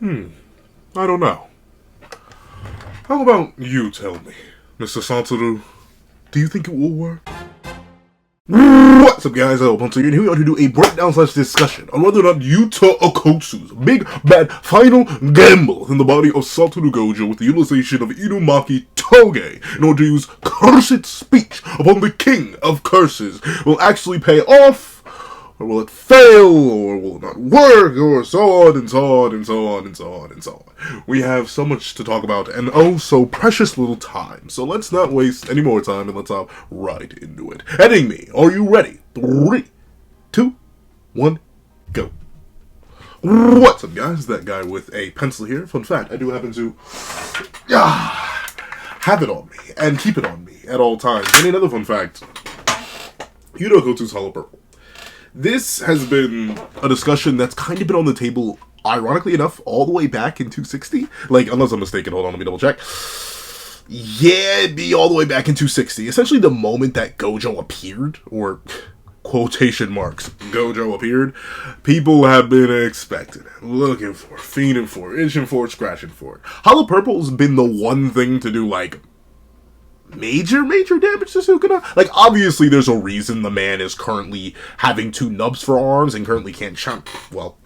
I don't know. How about you tell me, Mr. Santoro? Do you think it will work? What's up, guys? Okkotsu here, and here we are to do a breakdown / discussion on whether or not Yuta Okkotsu's big bad final gamble in the body of Satoru Gojo with the utilization of Inumaki Toge in order to use cursed speech upon the king of curses will actually pay off, or will it fail, or will it not work, or so on and so on and so on and so on and so on. We have so much to talk about, and oh so precious little time, so let's not waste any more time, and let's hop right into it. Heading me, are you ready? 3, 2, 1, go. What's up, guys? That guy with a pencil here. Fun fact, I do happen to have it on me, and keep it on me at all times. And another fun fact, Yuta Okkotsu's Hollow Purple. This has been a discussion that's kind of been on the table, ironically enough, all the way back in 260. Like, unless I'm mistaken, hold on, let me double check. Yeah, it'd be all the way back in 260. Essentially the moment that Gojo appeared, or quotation marks, Gojo appeared, people have been expecting it, looking for, fiending for, itching for, scratching for it. Hollow Purple's been the one thing to do, like, major damage to Sukuna. Like, obviously there's a reason the man is currently having 2 nubs for arms and currently can't chant. Well,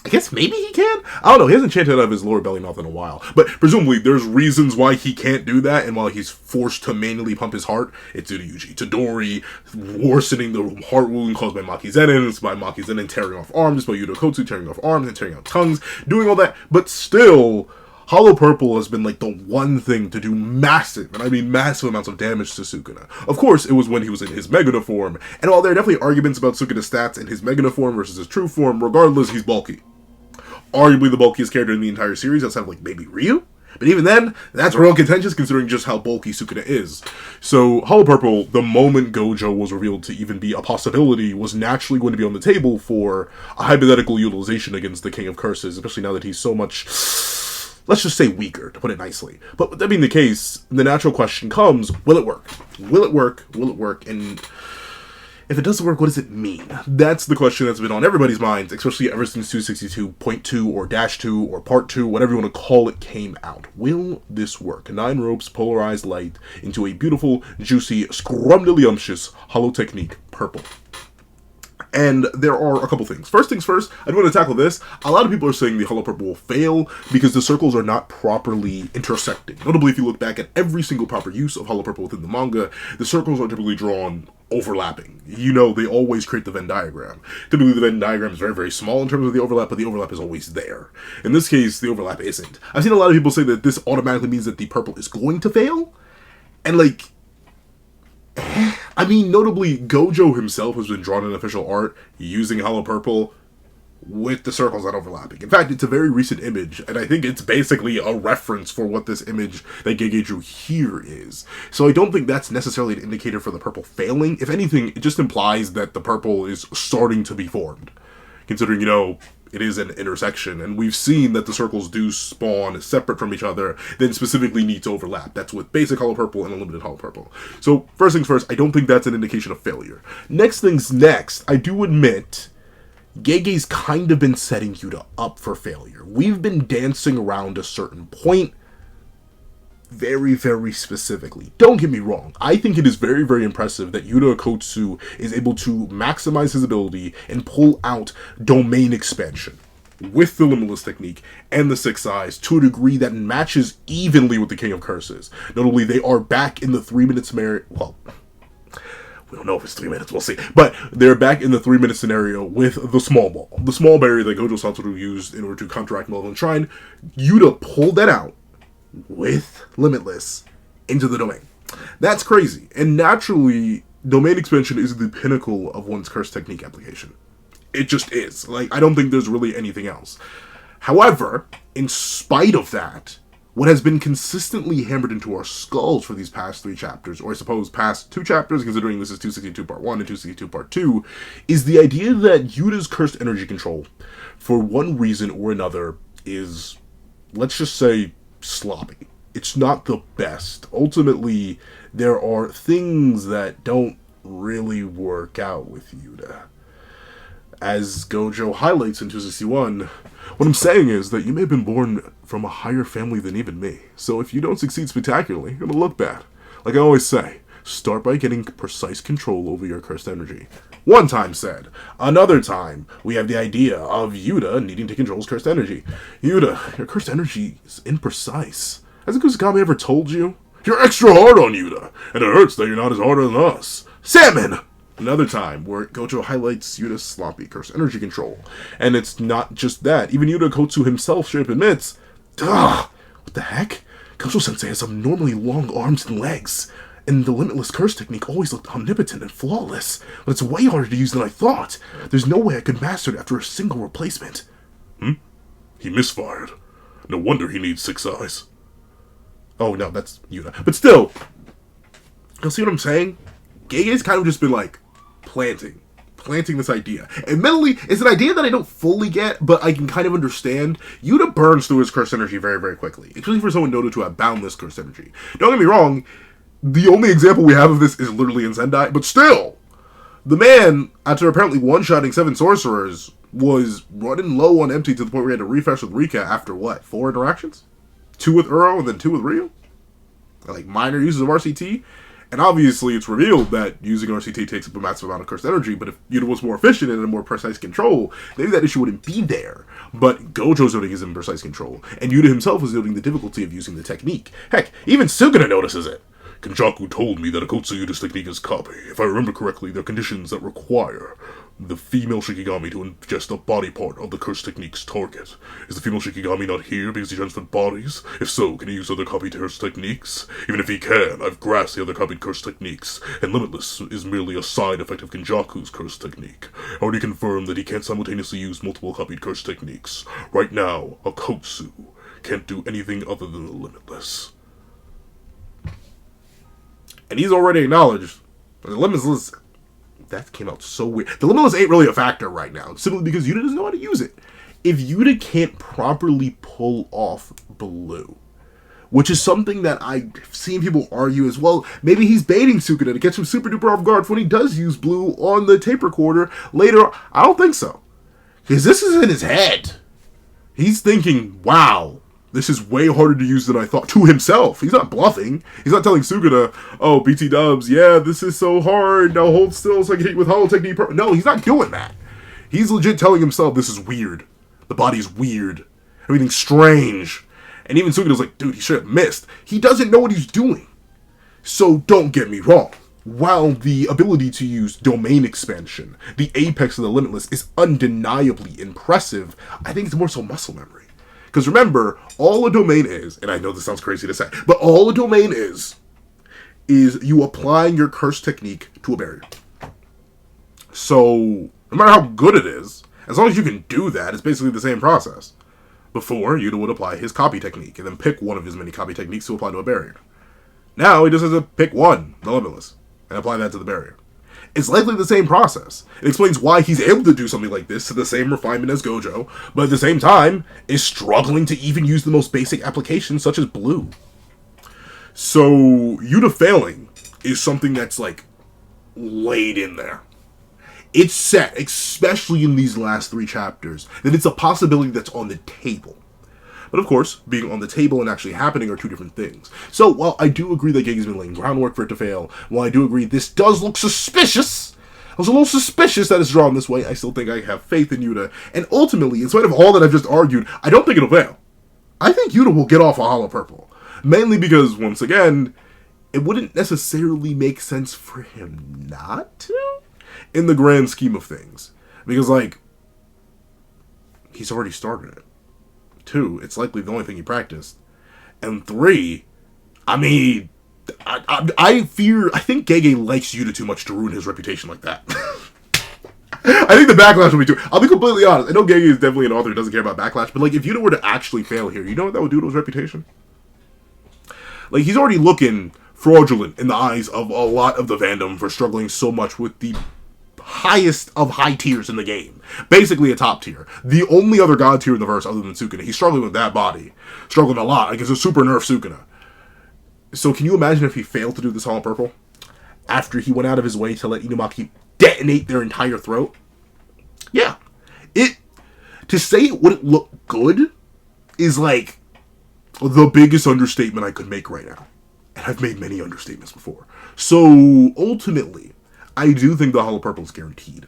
I guess maybe he can? I don't know, he hasn't chanted out of his lower belly mouth in a while. But presumably there's reasons why he can't do that, and while he's forced to manually pump his heart, it's due to Yuji Tadori worsening the heart wound caused by Maki Zenin. It's by Maki Zenin tearing off arms, by Yuta Okkotsu tearing off arms and tearing out tongues, doing all that, but still Hollow Purple has been like the one thing to do massive, and I mean massive amounts of damage to Sukuna. Of course, it was when he was in his Megana form, and while there are definitely arguments about Sukuna's stats in his Megana form versus his true form, regardless, he's bulky. Arguably the bulkiest character in the entire series, outside of like maybe Ryu? But even then, that's real contentious considering just how bulky Sukuna is. So, Hollow Purple, the moment Gojo was revealed to even be a possibility, was naturally going to be on the table for a hypothetical utilization against the King of Curses, especially now that he's so much, let's just say, weaker, to put it nicely. But with that being the case, the natural question comes, will it work? Will it work? Will it work? And if it doesn't work, what does it mean? That's the question that's been on everybody's minds, especially ever since 262.2 or -2 or Part 2, whatever you want to call it, came out. Will this work? 9 ropes, polarized light, into a beautiful, juicy, scrumdiddlyumptious hollow technique, purple. And there are a couple things. First things first, I do want to tackle this. A lot of people are saying the Hollow Purple will fail because the circles are not properly intersecting. Notably, if you look back at every single proper use of Hollow Purple within the manga, the circles are typically drawn overlapping. You know, they always create the Venn diagram. Typically, the Venn diagram is very, very small in terms of the overlap, but the overlap is always there. In this case, the overlap isn't. I've seen a lot of people say that this automatically means that the purple is going to fail, and like, I mean, notably, Gojo himself has been drawn in official art using Hollow Purple with the circles not overlapping. In fact, it's a very recent image, and I think it's basically a reference for what this image that Gege drew here is. So I don't think that's necessarily an indicator for the purple failing. If anything, it just implies that the purple is starting to be formed. Considering, you know, it is an intersection, and we've seen that the circles do spawn separate from each other, then specifically need to overlap. That's with basic Hollow Purple and Unlimited Hollow Purple. So, first things first, I don't think that's an indication of failure. Next things next, I do admit, Gege's kind of been setting Yuta up for failure. We've been dancing around a certain point, very, very specifically. Don't get me wrong, I think it is very, very impressive that Yuta Okkotsu is able to maximize his ability and pull out domain expansion with the Limitless technique and the 6 eyes to a degree that matches evenly with the King of Curses. Notably, they are back in the 3-minute scenario. Well, we don't know if it's 3 minutes, we'll see. But they're back in the 3-minute scenario with the small ball. The small barrier that Gojo Satoru used in order to counteract Malevolent Shrine. Yuta pulled that out with Limitless into the domain. That's crazy. And naturally, domain expansion is the pinnacle of one's curse technique application. It just is. Like, I don't think there's really anything else. However, in spite of that, what has been consistently hammered into our skulls for these past 3 chapters, or I suppose past 2 chapters, considering this is 262 Part 1 and 262 Part 2, is the idea that Yuta's cursed energy control, for one reason or another, is, let's just say, sloppy. It's not the best. Ultimately, there are things that don't really work out with Yuta. As Gojo highlights in 261, what I'm saying is that you may have been born from a higher family than even me, so if you don't succeed spectacularly, you're gonna look bad. Like I always say, start by getting precise control over your cursed energy. One time said. Another time, we have the idea of Yuta needing to control his cursed energy. Yuta, your cursed energy is imprecise. Hasn't Kusakami ever told you? You're extra hard on Yuta, and it hurts that you're not as hard on us. Salmon! Another time, where Gojo highlights Yuta's sloppy cursed energy control. And it's not just that. Even Yuta Okkotsu himself straight up admits, what the heck? Gojo-sensei has abnormally long arms and legs. And the limitless curse technique always looked omnipotent and flawless. But it's way harder to use than I thought. There's no way I could master it after a single replacement. He misfired. No wonder he needs 6 eyes. Oh, no, that's Yuta. But still, you'll see what I'm saying? Gege's kind of just been, like, planting this idea. Admittedly, it's an idea that I don't fully get, but I can kind of understand. Yuta burns through his cursed energy very, very quickly, especially for someone noted to have boundless cursed energy. Don't get me wrong, the only example we have of this is literally in Sendai, but still, the man, after apparently one-shotting 7 sorcerers, was running low on empty to the point where he had to refresh with Rika after, what, 4 interactions? 2 with Uro and then 2 with Ryu? Like, minor uses of RCT? And obviously, it's revealed that using RCT takes up a massive amount of cursed energy, but if Yuta was more efficient and in a more precise control, maybe that issue wouldn't be there. But Gojo's noting his imprecise control, and Yuta himself is noting the difficulty of using the technique. Heck, even Sukuna notices it. Kenjaku told me that Okkotsu Yuta's technique is copy. If I remember correctly, there are conditions that require the female Shikigami to ingest a body part of the curse technique's target. Is the female Shikigami not here because he transferred bodies? If so, can he use other copied curse techniques? Even if he can, I've grasped the other copied curse techniques, and Limitless is merely a side effect of Kenjaku's curse technique. I already confirmed that he can't simultaneously use multiple copied curse techniques. Right now, Okkotsu can't do anything other than the Limitless. And he's already acknowledged the Limitless. That came out so weird. The Limitless ain't really a factor right now, simply because Yuta doesn't know how to use it. If Yuta can't properly pull off Blue, which is something that I've seen people argue as well, maybe he's baiting Sukuna to catch him super duper off guard when he does use Blue on the tape recorder later. I don't think so. Because this is in his head. He's thinking, wow, this is way harder to use than I thought, to himself. He's not bluffing. He's not telling Sukuna, oh, BT dubs, yeah, this is so hard. Now hold still so I can hit you with hollow technique. No, he's not doing that. He's legit telling himself this is weird. The body's weird. Everything's strange. And even Sukuna's like, dude, he should have missed. He doesn't know what he's doing. So don't get me wrong. While the ability to use domain expansion, the apex of the Limitless, is undeniably impressive, I think it's more so muscle memory. Because remember, all a domain is, and I know this sounds crazy to say, but all a domain is you applying your curse technique to a barrier. So, no matter how good it is, as long as you can do that, it's basically the same process. Before, Yuta would apply his copy technique, and then pick one of his many copy techniques to apply to a barrier. Now, he just has to pick one, the Limitless, and apply that to the barrier. It's likely the same process. It explains why he's able to do something like this to the same refinement as Gojo, but at the same time, is struggling to even use the most basic applications such as Blue. So, Yuta failing is something that's, like, laid in there. It's set, especially in these last 3 chapters, that it's a possibility that's on the table. But of course, being on the table and actually happening are 2 different things. So, while I do agree that Gege's been laying groundwork for it to fail, while I do agree this does look suspicious, I was a little suspicious that it's drawn this way, I still think I have faith in Yuta. And ultimately, in spite of all that I've just argued, I don't think it'll fail. I think Yuta will get off a Hollow Purple. Mainly because, once again, it wouldn't necessarily make sense for him not to, in the grand scheme of things. Because, like, he's already started it. 2, it's likely the only thing he practiced. And 3, I mean, I think Gege likes Yuta too much to ruin his reputation like that. I think the backlash will be too. I'll be completely honest. I know Gege is definitely an author who doesn't care about backlash, but like if Yuta were to actually fail here, you know what that would do to his reputation? Like he's already looking fraudulent in the eyes of a lot of the fandom for struggling so much with the highest of high tiers in the game. Basically a top tier. The only other god tier in the verse other than Sukuna. He's struggling with that body. Struggling a lot. Like it's a super nerf Sukuna. So can you imagine if he failed to do this Hollow Purple? After he went out of his way to let Inumaki detonate their entire throat? Yeah. To say it wouldn't look good is like the biggest understatement I could make right now. And I've made many understatements before. So, ultimately, I do think the Hollow Purple is guaranteed.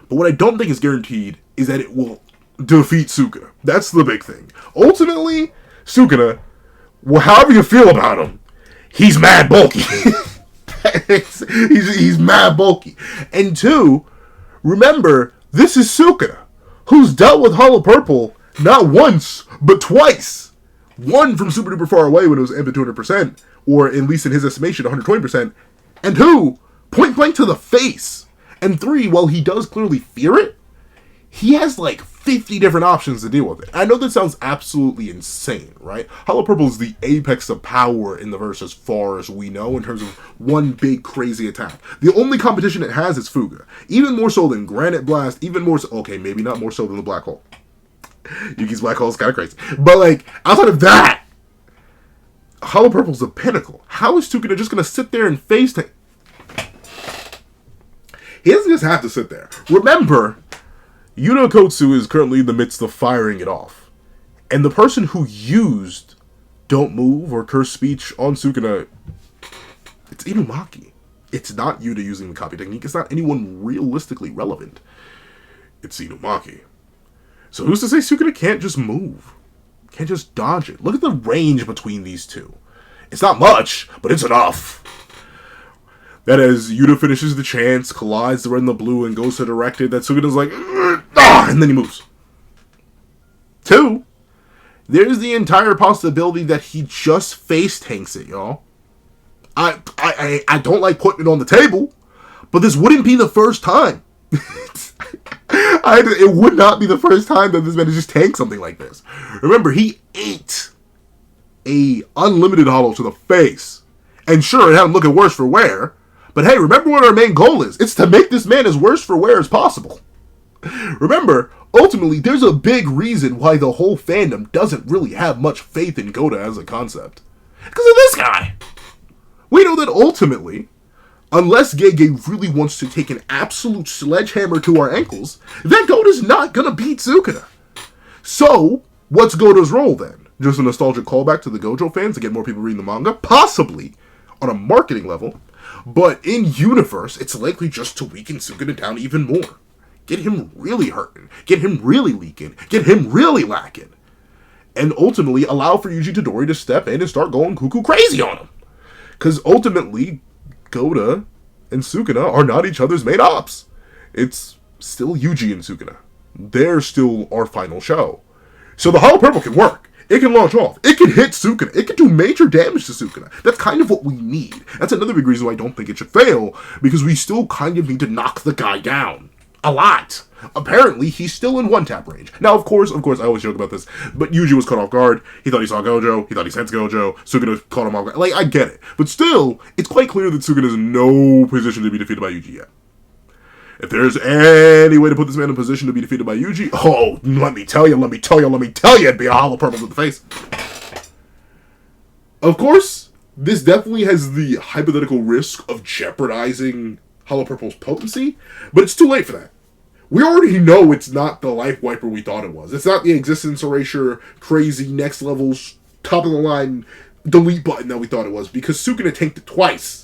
But what I don't think is guaranteed is that it will defeat Sukuna. That's the big thing. Ultimately, Sukuna, well, however you feel about him, he's mad bulky. he's mad bulky. And two, remember, this is Sukuna, who's dealt with Hollow Purple not once, but twice. One from super duper far away when it was amped to 200%, or at least in his estimation, 120%. And two, point blank to the face. And three, while he does clearly fear it, he has like 50 different options to deal with it. I know that sounds absolutely insane, right? Hollow Purple is the apex of power in the verse as far as we know in terms of one big crazy attack. The only competition it has is Fuga. Even more so than Granite Blast, even more so, okay, maybe not more so than the Black Hole. Yuki's Black Hole is kind of crazy. But like, outside of that, Hollow Purple's the pinnacle. How is Sukuna just going to sit there and face tank? He doesn't just have to sit there. Remember, Yuta Okkotsu is currently in the midst of firing it off. And the person who used Don't Move or Curse Speech on Sukuna, it's Inumaki. It's not Yuta using the copy technique. It's not anyone realistically relevant. It's Inumaki. So who's to say Sukuna can't just move? Can't just dodge it? Look at the range between these two. It's not much, but it's enough. That as Yuta finishes the chance, collides the red and the blue, and goes to direct it, that Sukuna's like, and then he moves. Two, there's the entire possibility that he just face tanks it, y'all. I don't like putting it on the table, but this wouldn't be the first time. It would not be the first time that this man has just tanked something like this. Remember, he ate a unlimited hollow to the face. And sure, it had him looking worse for wear. But hey, remember what our main goal is. It's to make this man as worse for wear as possible. Remember, ultimately, there's a big reason why the whole fandom doesn't really have much faith in Goda as a concept. Because of this guy. We know that ultimately, unless Gege really wants to take an absolute sledgehammer to our ankles, then Goda's not going to beat Sukuna. So, what's Goda's role then? Just a nostalgic callback to the Gojo fans to get more people reading the manga? Possibly, on a marketing level. But in universe, it's likely just to weaken Sukuna down even more. Get him really hurting. Get him really leaking. Get him really lacking. And ultimately allow for Yuji Todori to step in and start going cuckoo crazy on him. Because ultimately, Goda and Sukuna are not each other's main ops. It's still Yuji and Sukuna. They're still our final show. So the Hollow Purple can work. It can launch off. It can hit Sukuna. It can do major damage to Sukuna. That's kind of what we need. That's another big reason why I don't think it should fail, because we still kind of need to knock the guy down. A lot. Apparently, he's still in one-tap range. Now, of course, I always joke about this, but Yuji was caught off guard. He thought he saw Gojo. He thought he sensed Gojo. Sukuna caught him off guard. Like, I get it. But still, it's quite clear that Sukuna is in no position to be defeated by Yuji yet. If there's any way to put this man in a position to be defeated by Yuji, oh, let me tell you, it'd be a Hollow Purple to the face. Of course, this definitely has the hypothetical risk of jeopardizing Hollow Purple's potency, but it's too late for that. We already know it's not the life wiper we thought it was. It's not the existence erasure, crazy, next levels, top of the line, delete button that we thought it was, because Sukuna tanked it twice.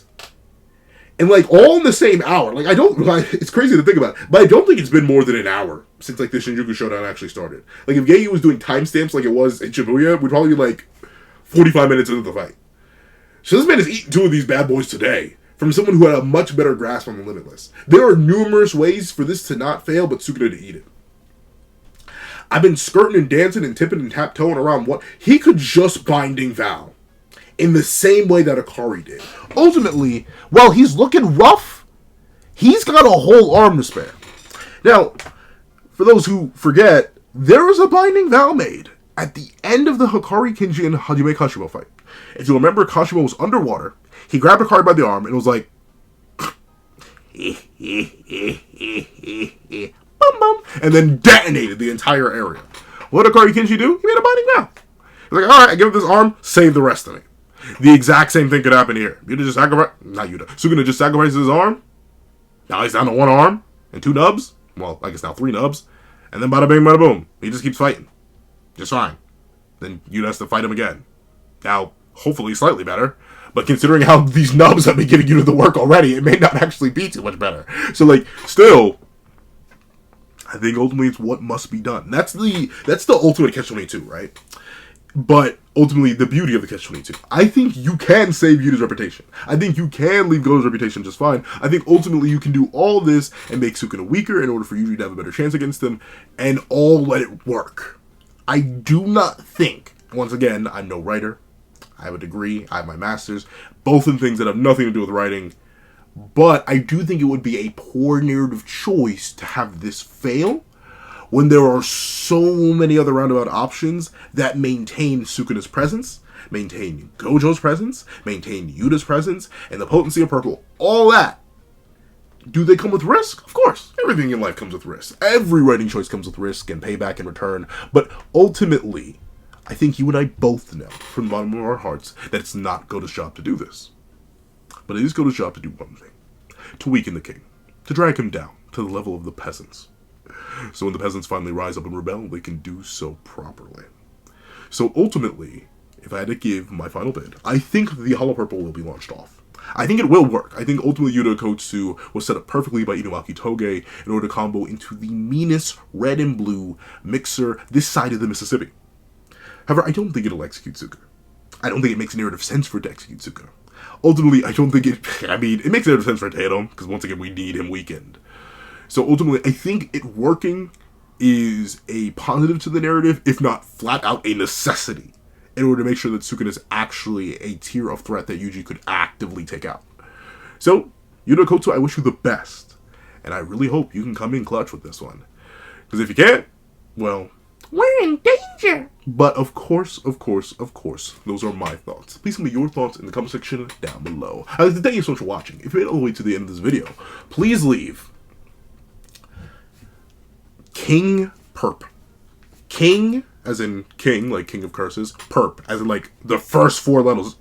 And, like, all in the same hour. Like, it's crazy to think about, but I don't think it's been more than an hour since, like, the Shinjuku Showdown actually started. Like, if Gege was doing timestamps like it was in Shibuya, we'd probably be, like, 45 minutes into the fight. So this man is eating two of these bad boys today from someone who had a much better grasp on the Limitless. There are numerous ways for this to not fail, but Sukuna to eat it. I've been skirting and dancing and tipping and tap-toeing around what he could just Binding Vow. In the same way that Akari did. Ultimately, while he's looking rough, he's got a whole arm to spare. Now, for those who forget, there was a Binding Vow made at the end of the Hikari Kenji and Hajime Kashimo fight. If you remember, Kashimo was underwater. He grabbed Hikari by the arm and was like, and then detonated the entire area. What did Hikari Kenji do? He made a Binding Vow. He's like, alright, I give it this arm, save the rest of me. The exact same thing could happen here. Yuta just sacrifice, not Yuta. Sukuna just sacrifices his arm. Now he's down to one arm and two nubs. Well, I guess now 3 nubs. And then bada bing, bada boom. He just keeps fighting. Just fine. Then Yuta has to fight him again. Now, hopefully slightly better. But considering how these nubs have been giving Yuta the work already, it may not actually be too much better. So, like, still, I think ultimately it's what must be done. That's the ultimate catch-22, right? But ultimately, the beauty of the catch-22. I think you can save Yuta's reputation. I think you can leave Goto's reputation just fine. I think ultimately you can do all this and make Sukuna weaker in order for Yuji to have a better chance against him, and all let it work. I do not think, once again, I'm no writer. I have a degree, I have my master's, both in things that have nothing to do with writing, but I do think it would be a poor narrative choice to have this fail when there are so many other roundabout options that maintain Sukuna's presence, maintain Gojo's presence, maintain Yuta's presence, and the potency of purple. All that. Do they come with risk? Of course. Everything in life comes with risk. Every writing choice comes with risk and payback in return. But ultimately, I think you and I both know from the bottom of our hearts that it's not Goto's job to do this. But it is Goto's job to do one thing. To weaken the king. To drag him down to the level of the peasants. So when the peasants finally rise up and rebel, they can do so properly. So ultimately, if I had to give my final bid, I think the Hollow Purple will be launched off. I think it will work. I think ultimately Yuta Okkotsu was set up perfectly by Inumaki Toge in order to combo into the meanest red and blue mixer this side of the Mississippi. However, I don't think it'll execute Sukuna. I don't think it makes narrative sense for it to execute Sukuna. Ultimately, I don't think it makes narrative sense for Tatum, because once again, we need him weakened. So ultimately, I think it working is a positive to the narrative, if not flat out a necessity, in order to make sure that Sukuna is actually a tier of threat that Yuji could actively take out. So, Yuta Okkotsu, I wish you the best. And I really hope you can come in clutch with this one. Because if you can't, well, we're in danger. But of course, those are my thoughts. Please tell me your thoughts in the comment section down below. I'd like to thank you so much for watching. If you made it all the way to the end of this video, please leave King Perp. King, as in king, like king of curses. Perp, as in like the first 4 letters.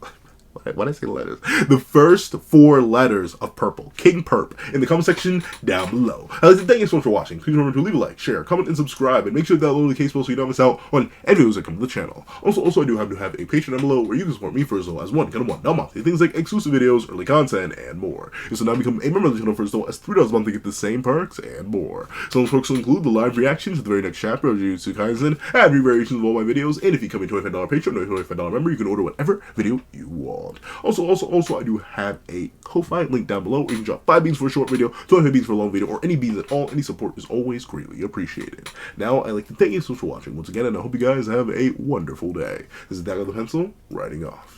Why did I say letters? The first 4 letters of purple. King Perp. In the comment section down below. I'd like to thank you so much for watching. Please remember to leave a like, share, comment, and subscribe. And make sure to download the case file so you don't miss out on any videos that come to the channel. Also, I do have to have a Patreon down below where you can support me for as low as $1 a month. Things like exclusive videos, early content, and more. You can now become a member of the channel for as low as $3 a month to get the same perks and more. So those perks will include the live reactions to the very next chapter of Jujutsu Kaisen, and re-variations of all my videos. And if you come in $25 Patreon or $25 member, you can order whatever video you want. Also, I do have a Ko-Fi link down below where you can drop 5 beans for a short video, 25 beans for a long video, or any beans at all. Any support is always greatly appreciated. Now, I'd like to thank you so much for watching once again, and I hope you guys have a wonderful day. This is Dagger the Pencil, writing off.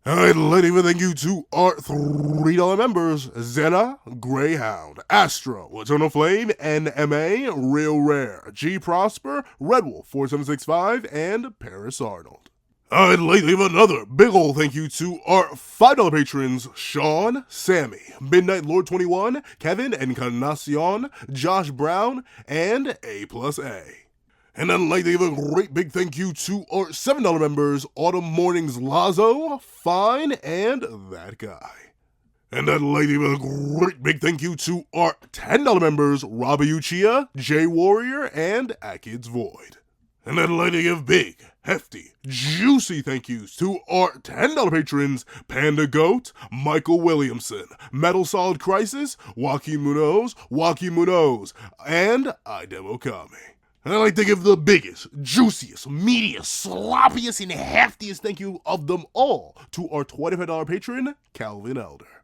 I'd like to thank you to our $3 members, Zena, Greyhound, Astro, Eternal Flame, NMA, Real Rare, G Prosper, Red Wolf 4765, and Paris Arnold. I'd like to leave another big ol' thank you to our $5 patrons, Sean, Sammy, Midnight Lord 21, Kevin Encarnacion, Josh Brown, and A+A. And I'd like to give a great big thank you to our $7 members, Autumn Mornings Lazo, Fine, and That Guy. And I'd like to give a great big thank you to our $10 members, Robbie Uchiha, J Warrior, and Akid's Void. And I'd like to give big, hefty, juicy thank yous to our $10 patrons, Panda Goat, Michael Williamson, Metal Solid Crisis, Joaquin Munoz, and Idem Okami. And I'd like to give the biggest, juiciest, meatiest, sloppiest, and heftiest thank you of them all to our $25 patron, Calvin Elder.